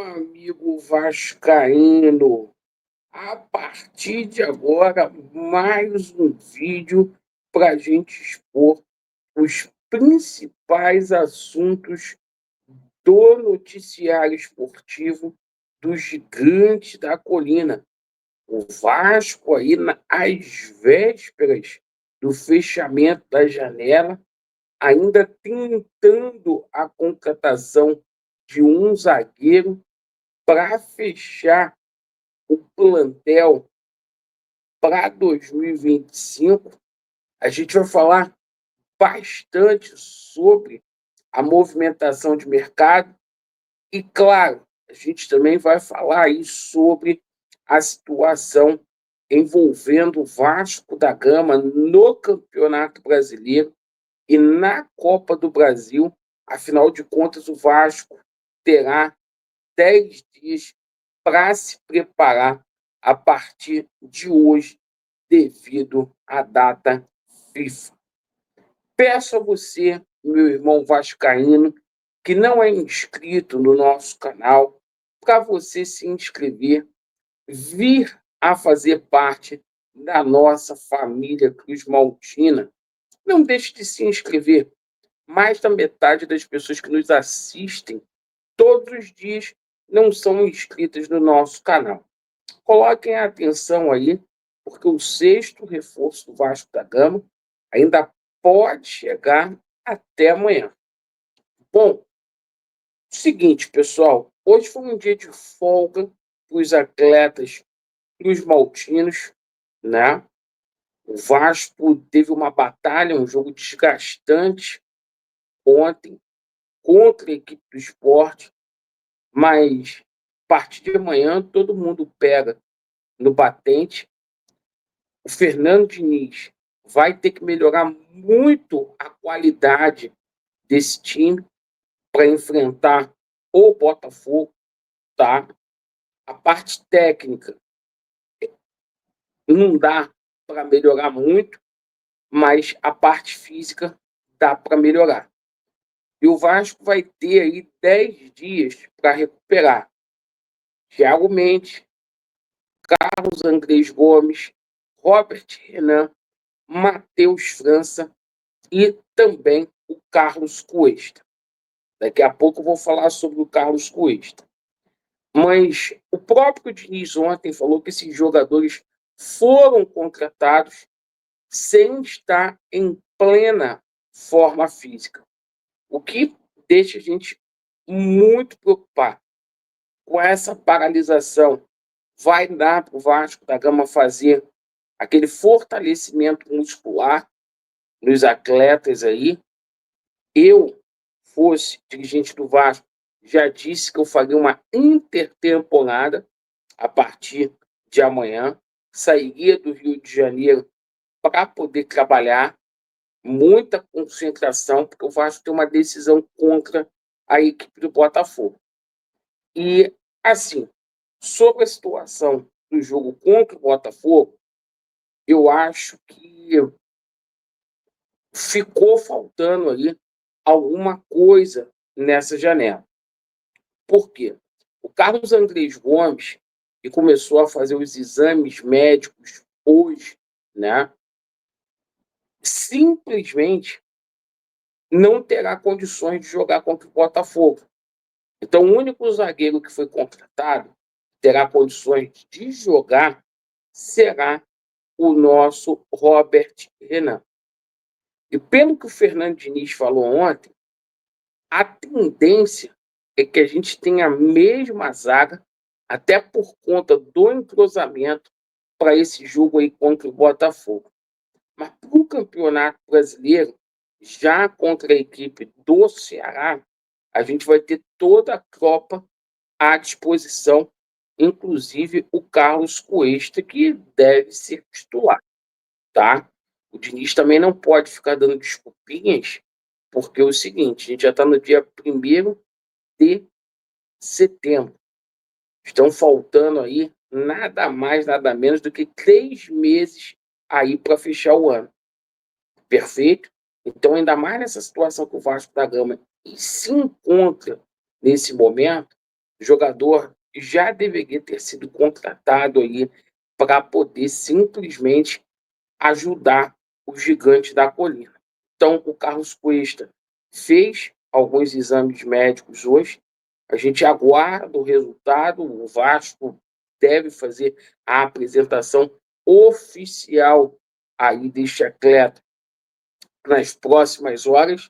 amigo vascaíno, a partir de agora, mais um vídeo para a gente expor os principais assuntos do noticiário esportivo do Gigante da Colina. O Vasco aí, às vésperas do fechamento da janela, ainda tentando a contratação de um zagueiro para fechar o plantel para 2025. A gente vai falar bastante sobre a movimentação de mercado e, claro, a gente também vai falar aí sobre a situação envolvendo o Vasco da Gama no Campeonato Brasileiro e na Copa do Brasil. Afinal de contas, o Vasco terá 10 dias para se preparar a partir de hoje, devido à data FIFA. Peço a você, meu irmão vascaíno, que não é inscrito no nosso canal, para você se inscrever, vir a fazer parte da nossa família Cruz Maltina. Não deixe de se inscrever. Mais da metade das pessoas que nos assistem todos os dias não são inscritas no nosso canal. Coloquem a atenção aí, porque o sexto reforço do Vasco da Gama ainda pode chegar até amanhã. Bom, seguinte, pessoal, hoje foi um dia de folga para os atletas cruz-maltinos, né? O Vasco teve uma batalha, um jogo desgastante ontem contra a equipe do Sport, mas a partir de amanhã todo mundo pega no batente. O Fernando Diniz vai ter que melhorar muito a qualidade desse time para enfrentar o Botafogo, tá? A parte técnica não dá para melhorar muito, mas a parte física dá para melhorar. E o Vasco vai ter aí 10 dias para recuperar Thiago Mendes, Carlos Andrés Gomes, Robert Renan, Matheus França e também o Carlos Cuesta. Daqui a pouco eu vou falar sobre o Carlos Cuesta. Mas o próprio Diniz ontem falou que esses jogadores foram contratados sem estar em plena forma física, o que deixa a gente muito preocupado. Com essa paralisação, vai dar para o Vasco da Gama fazer aquele fortalecimento muscular nos atletas aí. Eu, fosse dirigente do Vasco, já disse que eu faria uma intertemporada a partir de amanhã, sairia do Rio de Janeiro para poder trabalhar, muita concentração, porque o Vasco tem uma decisão contra a equipe do Botafogo. E, assim, sobre a situação do jogo contra o Botafogo, eu acho que ficou faltando ali alguma coisa nessa janela. Por quê? O Carlos Andrés Gomes, que começou a fazer os exames médicos hoje, né, simplesmente não terá condições de jogar contra o Botafogo. Então, o único zagueiro que foi contratado terá condições de jogar será o nosso Robert Renan. E pelo que o Fernando Diniz falou ontem, a tendência é que a gente tenha a mesma zaga, até por conta do entrosamento para esse jogo aí contra o Botafogo. Mas para o Campeonato Brasileiro, já contra a equipe do Ceará, a gente vai ter toda a tropa à disposição, inclusive o Carlos Cuesta, que deve ser titular, tá? O Diniz também não pode ficar dando desculpinhas, porque é o seguinte, a gente já está no dia 1º de setembro. Estão faltando aí nada mais, nada menos do que 3 meses aí para fechar o ano. Perfeito? Então, ainda mais nessa situação que o Vasco da Gama se encontra nesse momento, O jogador já deveria ter sido contratado aí para poder simplesmente ajudar o gigante da colina. Então, o Carlos Cuesta fez alguns exames médicos hoje. A gente aguarda o resultado. O Vasco deve fazer a apresentação oficial aí deste atleta nas próximas horas.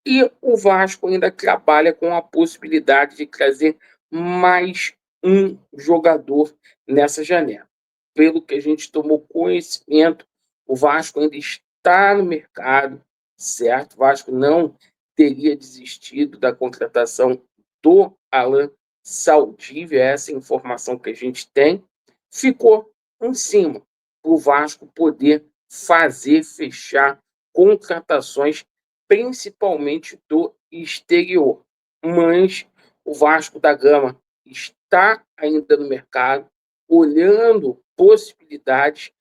E o Vasco ainda trabalha com a possibilidade de trazer mais um jogador nessa janela. Pelo que a gente tomou conhecimento, o Vasco ainda está no mercado, certo? O Vasco não teria desistido da contratação do Alan Saldívia, essa é a informação que a gente tem. Ficou em cima para o Vasco poder fazer, fechar contratações principalmente do exterior. Mas o Vasco da Gama está ainda no mercado, olhando possibilidades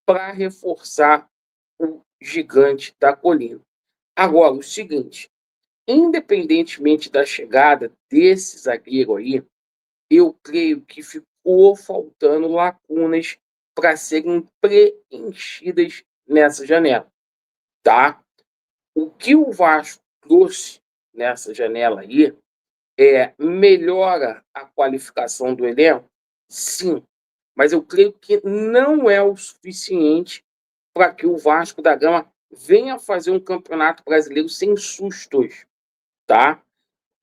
para reforçar o gigante da colina. Agora, o seguinte, independentemente da chegada desse zagueiro aí, eu creio que ficou faltando lacunas para serem preenchidas nessa janela, tá? O que o Vasco trouxe nessa janela aí melhora a qualificação do elenco? Sim, mas eu creio que não é o suficiente para que o Vasco da Gama venha fazer um campeonato brasileiro sem sustos, tá?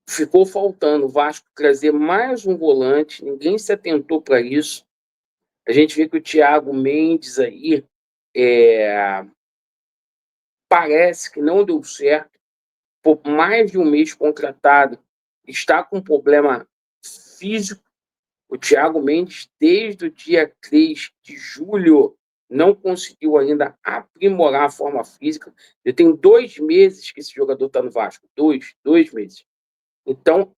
Ficou faltando o Vasco trazer mais um volante, ninguém se atentou para isso. A gente vê que o Thiago Mendes aí parece que não deu certo. Por mais de um mês contratado, está com problema físico. O Thiago Mendes, desde o dia 3 de julho, não conseguiu ainda aprimorar a forma física. Eu tenho 2 meses que esse jogador está no Vasco. Dois meses. Então,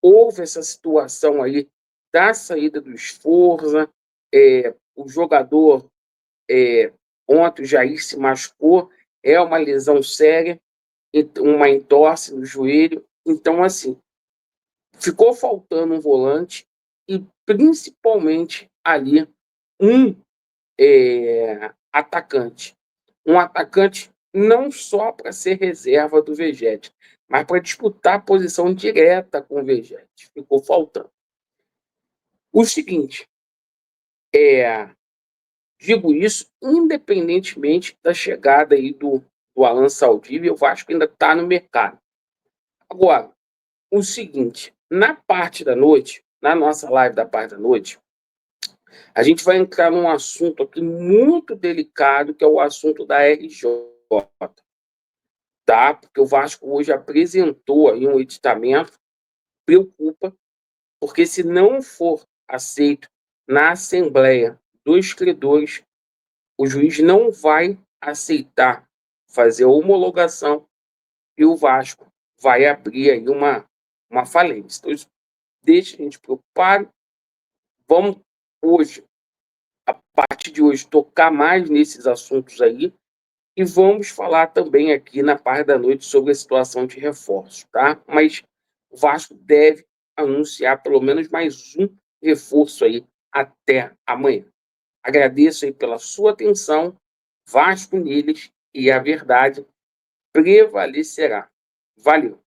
houve essa situação aí da saída do Sforza. O jogador, ontem, o Jair se machucou. É uma lesão séria, uma entorse no joelho. Então, assim, ficou faltando um volante e, principalmente, ali, um atacante. Um atacante não só para ser reserva do Vegete, mas para disputar a posição direta com o Vegete. Ficou faltando. O seguinte, digo isso independentemente da chegada aí do Alan Saldívia, o Vasco ainda está no mercado. Agora, o seguinte, na parte da noite, na nossa live da parte da noite, a gente vai entrar num assunto aqui muito delicado, que é o assunto da RJ, tá? Porque o Vasco hoje apresentou aí um editamento, preocupa, porque se não for aceito na Assembleia dos Credores, o juiz não vai aceitar fazer a homologação e o Vasco vai abrir aí uma falência. Então, isso deixa a gente preocupado. Vamos hoje, a partir de hoje, tocar mais nesses assuntos aí e vamos falar também aqui na parte da noite sobre a situação de reforço, tá? Mas o Vasco deve anunciar pelo menos mais um reforço aí até amanhã. Agradeço aí pela sua atenção. Vasco neles e a verdade prevalecerá. Valeu!